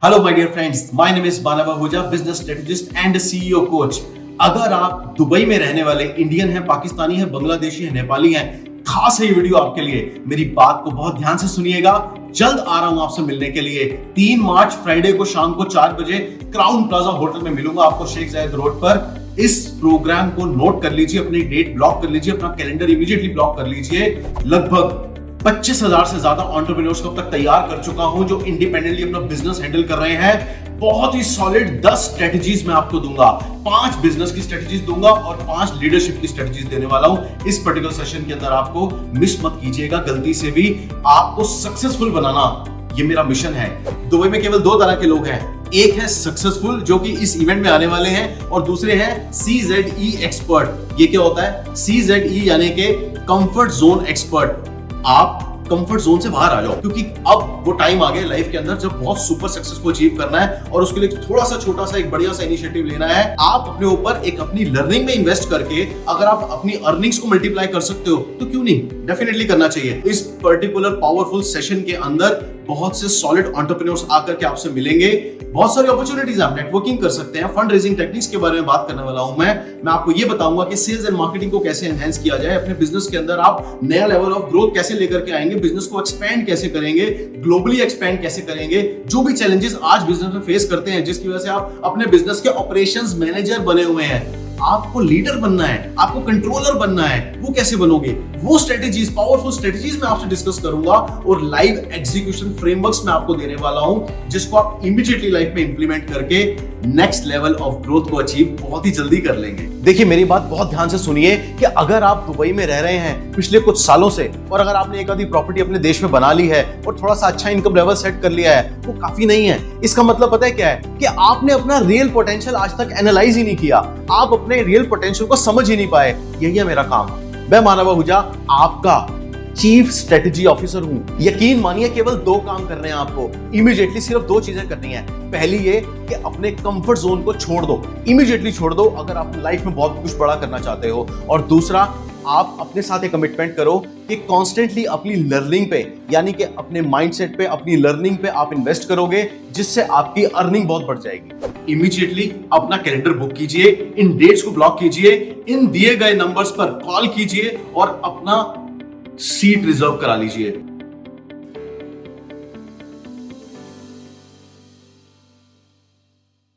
Hello my dear friends, my name is बानावा हुजा, business strategist and CEO coach. अगर आप दुबई में रहने वाले इंडियन हैं, पाकिस्तानी हैं, बांग्लादेशी हैं, नेपाली हैं, खास है ये वीडियो आपके लिए। मेरी बात को बहुत ध्यान से सुनिएगा। जल्द आ रहा हूं आपसे मिलने के लिए। 3 मार्च फ्राइडे को शाम को 4 बजे क्राउन प्लाजा होटल में मिलूंगा आपको, शेख जायद रोड पर। इस प्रोग्राम को नोट कर लीजिए, अपनी डेट ब्लॉक कर लीजिए, अपना कैलेंडर इमीडिएटली ब्लॉक कर लीजिए। लगभग 25,000 से ज्यादा एंटरप्रेन्योर्स को अब तक तैयार कर चुका हूं जो इंडिपेंडेंटली अपना बिजनेस हैंडल कर रहे हैं। बहुत ही सॉलिड 10 स्ट्रेटजीज मैं आपको दूंगा। 5 बिजनेस की स्ट्रेटजीज दूंगा और 5 लीडरशिप की स्ट्रेटजीज देने वाला हूं इस पर्टिकुलर सेशन के अंदर। आपको मिस मत कीजिएगा गलती से भी। आपको सक्सेसफुल बनाना ये मेरा मिशन है। दुबई में केवल 2 तरह के लोग हैं। एक है सक्सेसफुल जो कि इस इवेंट में आने वाले हैं, और दूसरे हैं CZE एक्सपर्ट। ये क्या होता है? CZE यानी कि कंफर्ट जोन एक्सपर्ट। आप कंफर्ट जोन से बाहर आ जाओ, क्योंकि अब वो टाइम आ गया लाइफ के अंदर जब बहुत सुपर सक्सेस को अचीव करना है, और उसके लिए थोड़ा सा छोटा सा एक बढ़िया सा इनिशिएटिव लेना है। आप अपने ऊपर एक अपनी लर्निंग में इन्वेस्ट करके अगर आप अपनी अर्निंग्स को मल्टीप्लाई कर सकते हो तो क्यों नहीं, डेफिनेटली करना चाहिए। इस पर्टिकुलर पावरफुल सेशन के अंदर बहुत से सॉलिड एंटरप्रेन्योर्स आकर के आपसे मिलेंगे। बहुत सारी अपॉर्चुनिटीज, आप नेटवर्किंग कर सकते हैं। फंड रेजिंग टेक्निक्स के बारे में बात करने वाला हूं मैं आपको ये बताऊंगा कि सेल्स एंड मार्केटिंग को कैसे एनहांस किया जाए। अपने बिजनेस के अंदर आप नया लेवल ऑफ ग्रोथ कैसे लेकर के आएंगे, बिजनेस को एक्सपेंड कैसे करेंगे, ग्लोबली एक्सपेंड कैसे करेंगे। जो भी चैलेंजेस आज बिजनेस में फेस करते हैं, जिसकी वजह से आप अपने बिजनेस के ऑपरेशंस मैनेजर बने हुए हैं, आपको लीडर बनना है, आपको कंट्रोलर बनना है, वो कैसे बनोगे? वो स्ट्रेटेजीज, पावरफुल स्ट्रेटेजीज मैं आपसे डिस्कस करूंगा, और लाइव एग्जीक्यूशन फ्रेमवर्क्स मैं आपको देने वाला हूं जिसको आप इमीडिएटली लाइफ में इंप्लीमेंट करके नेक्स्ट लेवल ऑफ ग्रोथ को अचीव बहुत ही जल्दी कर लेंगे। देखिए, मेरी बात बहुत ध्यान से सुनिए कि अगर आप दुबई में रह रहे हैं पिछले कुछ सालों से, और अगर आपने एक आधी प्रॉपर्टी अपने देश में बना ली है और थोड़ा सा अच्छा इनकम लेवल सेट कर लिया है, वो काफी नहीं है। इसका मतलब पता है क्या है? कि आपने अपना रियल पोटेंशियल आज तक एनालाइज ही नहीं किया। आप अपने रियल पोटेंशियल को समझ ही नहीं पाए। यही है मेरा काम। मैं मानव आहूजा, आपका चीफ स्ट्रेटेजी ऑफिसर हूं। यकीन मानिए, केवल 2 काम करने हैं आपको। इमीडिएटली सिर्फ 2 चीजें करनी है। पहली ये कि अपने कंफर्ट जोन को छोड़ दो, इमीडिएटली छोड़ दो अगर आप लाइफ में बहुत कुछ बड़ा करना चाहते हो। और दूसरा, आप अपने साथ एक कमिटमेंट करो कि कॉन्स्टेंटली अपनी लर्निंग पे, यानी कि अपने माइंडसेट पे, अपनी लर्निंग पे आप इन्वेस्ट करोगे, जिससे आपकी अर्निंग बहुत बढ़ जाएगी। इमीडिएटली अपना कैलेंडर बुक कीजिए, इन डेट्स को ब्लॉक कीजिए, इन दिए गए नंबर्स पर कॉल कीजिए और अपना सीट रिजर्व करा लीजिए।